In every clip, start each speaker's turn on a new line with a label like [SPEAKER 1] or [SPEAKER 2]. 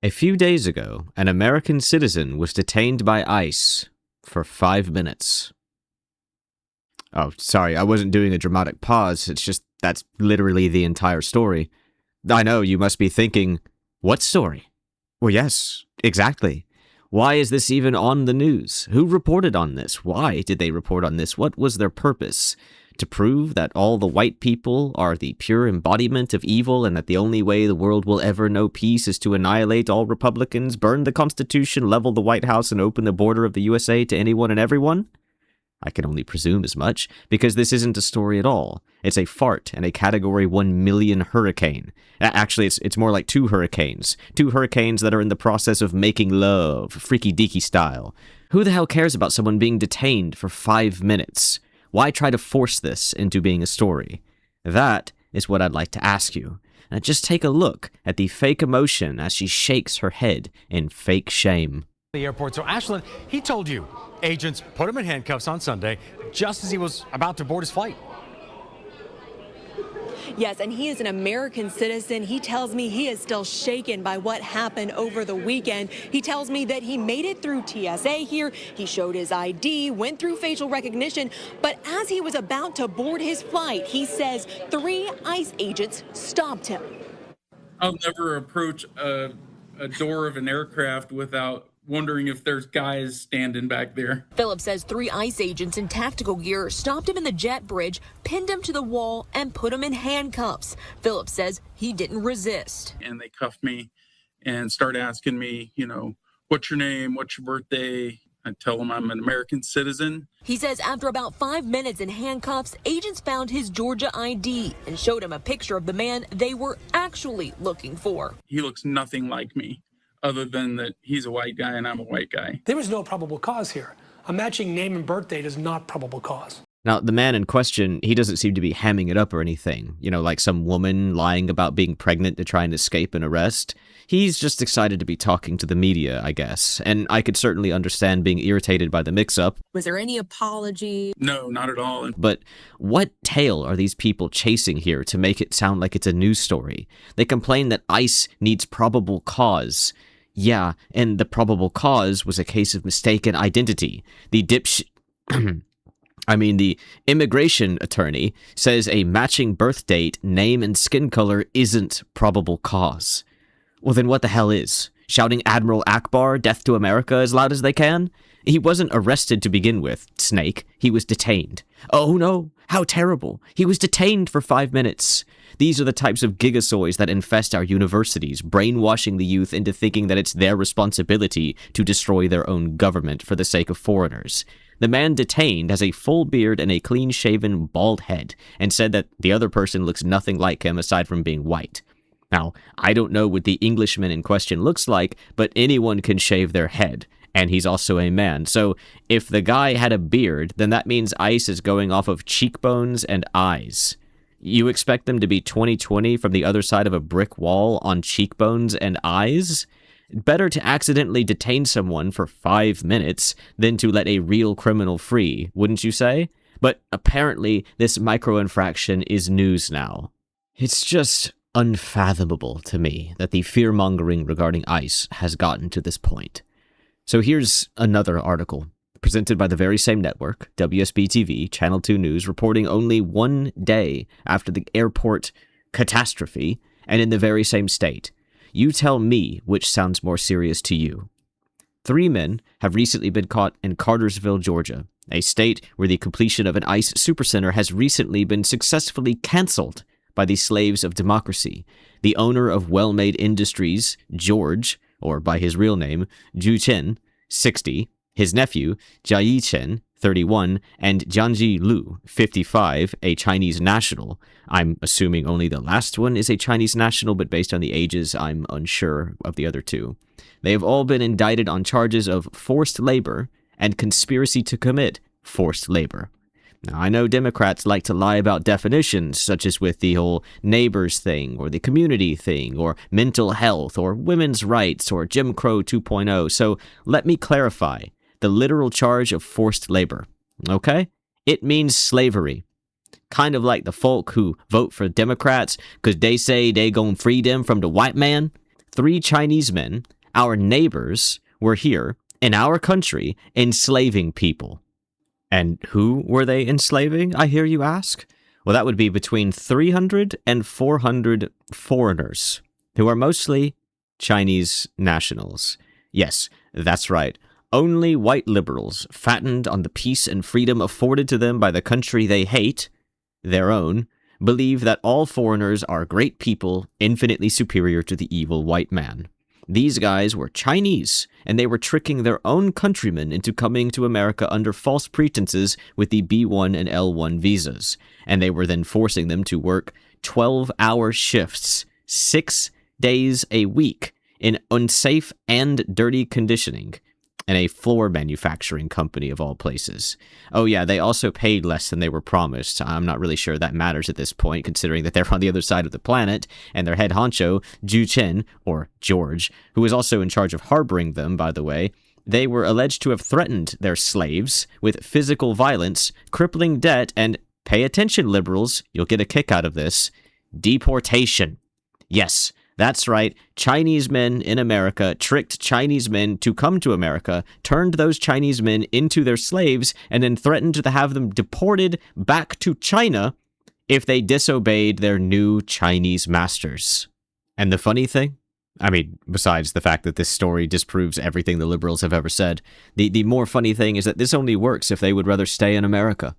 [SPEAKER 1] A few days ago, an American citizen was detained by ICE for 5 minutes. Oh, sorry, I wasn't doing a dramatic pause. It's just that's literally the entire story. I know you must be thinking, what story? Well, yes, exactly. Why is this even on the news? Who reported on this? Why did they report on this? What was their purpose? To prove that all the white people are the pure embodiment of evil and that the only way the world will ever know peace is to annihilate all Republicans, burn the Constitution, level the White House, and open the border of the USA to anyone and everyone? I can only presume as much, because this isn't a story at all. It's a fart and a Category 1 million hurricane. Actually, it's more like 2 hurricanes. 2 hurricanes that are in the process of making love, freaky deaky style. Who the hell cares about someone being detained for 5 minutes? Why try to force this into being a story? That is what I'd like to ask you. Now just take a look at the fake emotion as she shakes her head in fake shame.
[SPEAKER 2] The airport. So Ashland, he told you agents put him in handcuffs on Sunday just as he was about to board his flight.
[SPEAKER 3] Yes, and he is an American citizen. He tells me he is still shaken by what happened over the weekend. He tells me that he made it through TSA here. He showed his ID, went through facial recognition, but as he was about to board his flight, he says 3 ICE agents stopped him.
[SPEAKER 4] I'll never approach a door of an aircraft without wondering if there's guys standing back there.
[SPEAKER 3] Philip says 3 ICE agents in tactical gear stopped him in the jet bridge, pinned him to the wall, and put him in handcuffs. Philip says he didn't resist.
[SPEAKER 4] And they cuffed me and start asking me, what's your name? What's your birthday? I tell them I'm an American citizen.
[SPEAKER 3] He says after about 5 minutes in handcuffs, agents found his Georgia ID and showed him a picture of the man they were actually looking for.
[SPEAKER 4] He looks nothing like me, other than that he's a white guy and I'm a white guy.
[SPEAKER 5] There was no probable cause here. A matching name and birth date is not probable cause.
[SPEAKER 1] Now, the man in question, he doesn't seem to be hamming it up or anything. Like some woman lying about being pregnant to try and escape an arrest. He's just excited to be talking to the media, I guess. And I could certainly understand being irritated by the mix-up.
[SPEAKER 3] Was there any apology?
[SPEAKER 4] No, not at all.
[SPEAKER 1] But what tale are these people chasing here to make it sound like it's a news story? They complain that ICE needs probable cause. Yeah, and the probable cause was a case of mistaken identity. The immigration attorney says a matching birth date, name, and skin color isn't probable cause. Well, then what the hell is? Shouting Admiral Akbar, death to America, as loud as they can? He wasn't arrested to begin with, Snake. He was detained. Oh no, how terrible. He was detained for 5 minutes. These are the types of gigasoys that infest our universities, brainwashing the youth into thinking that it's their responsibility to destroy their own government for the sake of foreigners. The man detained has a full beard and a clean-shaven, bald head, and said that the other person looks nothing like him aside from being white. Now, I don't know what the Englishman in question looks like, but anyone can shave their head, and he's also a man. So if the guy had a beard, then that means ICE is going off of cheekbones and eyes. You expect them to be 20/20 from the other side of a brick wall on cheekbones and eyes? Better to accidentally detain someone for 5 minutes than to let a real criminal free, wouldn't you say? But apparently, this micro-infraction is news now. It's just unfathomable to me that the fear-mongering regarding ICE has gotten to this point. So here's another article, presented by the very same network, WSBTV, Channel 2 News, reporting only 1 day after the airport catastrophe, and in the very same state. You tell me which sounds more serious to you. 3 men have recently been caught in Cartersville, Georgia, a state where the completion of an ICE supercenter has recently been successfully canceled by the slaves of democracy. The owner of Well-Made Industries, George, or by his real name, Ju Chen, 60, his nephew, Jia Chen, 31, and Jianji Lu, 55, a Chinese national. I'm assuming only the last one is a Chinese national, but based on the ages, I'm unsure of the other 2. They have all been indicted on charges of forced labor and conspiracy to commit forced labor. Now, I know Democrats like to lie about definitions, such as with the whole neighbors thing, or the community thing, or mental health, or women's rights, or Jim Crow 2.0, so let me clarify the literal charge of forced labor, okay? It means slavery. Kind of like the folk who vote for Democrats because they say they gonna free them from the white man. 3 Chinese men, our neighbors, were here in our country enslaving people. And who were they enslaving, I hear you ask? Well, that would be between 300 and 400 foreigners, who are mostly Chinese nationals. Yes, that's right. Only white liberals, fattened on the peace and freedom afforded to them by the country they hate, their own, believe that all foreigners are great people, infinitely superior to the evil white man. These guys were Chinese, and they were tricking their own countrymen into coming to America under false pretenses with the B1 and L1 visas, and they were then forcing them to work 12-hour shifts, 6 days a week, in unsafe and dirty conditioning, in a floor manufacturing company of all places. Oh yeah, they also paid less than they were promised. I'm not really sure that matters at this point, considering that they're on the other side of the planet, and their head honcho, Ju Chen, or George, who was also in charge of harboring them, by the way, they were alleged to have threatened their slaves with physical violence, crippling debt, and, pay attention liberals, you'll get a kick out of this, deportation. Yes, that's right, Chinese men in America tricked Chinese men to come to America, turned those Chinese men into their slaves, and then threatened to have them deported back to China if they disobeyed their new Chinese masters. And the funny thing? I mean, besides the fact that this story disproves everything the liberals have ever said, the more funny thing is that this only works if they would rather stay in America.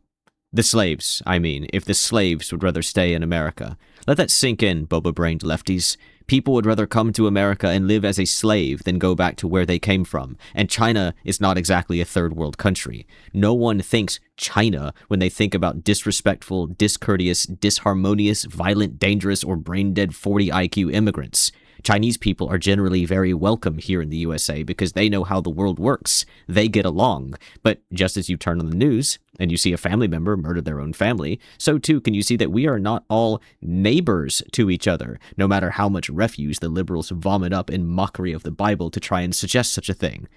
[SPEAKER 1] The slaves, I mean, if the slaves would rather stay in America. Let that sink in, boba-brained lefties. People would rather come to America and live as a slave than go back to where they came from. And China is not exactly a third world country. No one thinks China when they think about disrespectful, discourteous, disharmonious, violent, dangerous, or brain-dead 40 IQ immigrants. Chinese people are generally very welcome here in the USA because they know how the world works. They get along. But just as you turn on the news and you see a family member murder their own family, so too can you see that we are not all neighbors to each other, no matter how much refuse the liberals vomit up in mockery of the Bible to try and suggest such a thing.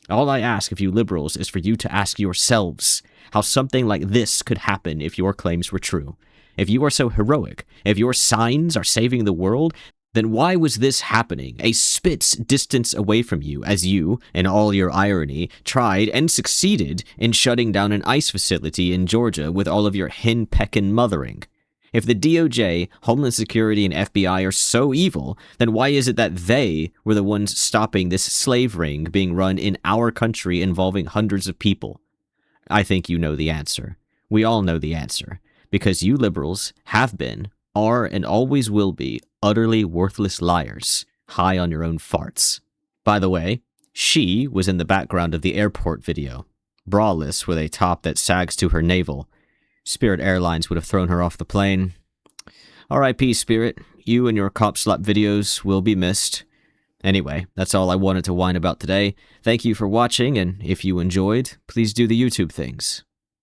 [SPEAKER 1] All I ask of you liberals is for you to ask yourselves how something like this could happen if your claims were true. If you are so heroic, if your signs are saving the world, then why was this happening a spit's distance away from you as you, in all your irony, tried and succeeded in shutting down an ICE facility in Georgia with all of your hen-peckin' mothering? If the DOJ, Homeland Security, and FBI are so evil, then why is it that they were the ones stopping this slave ring being run in our country involving hundreds of people? I think you know the answer. We all know the answer. Because you liberals have been, are, and always will be utterly worthless liars, high on your own farts. By the way, she was in the background of the airport video, braless with a top that sags to her navel. Spirit Airlines would have thrown her off the plane. R.I.P. Spirit, you and your cop slap videos will be missed. Anyway, that's all I wanted to whine about today. Thank you for watching, and if you enjoyed, please do the YouTube things.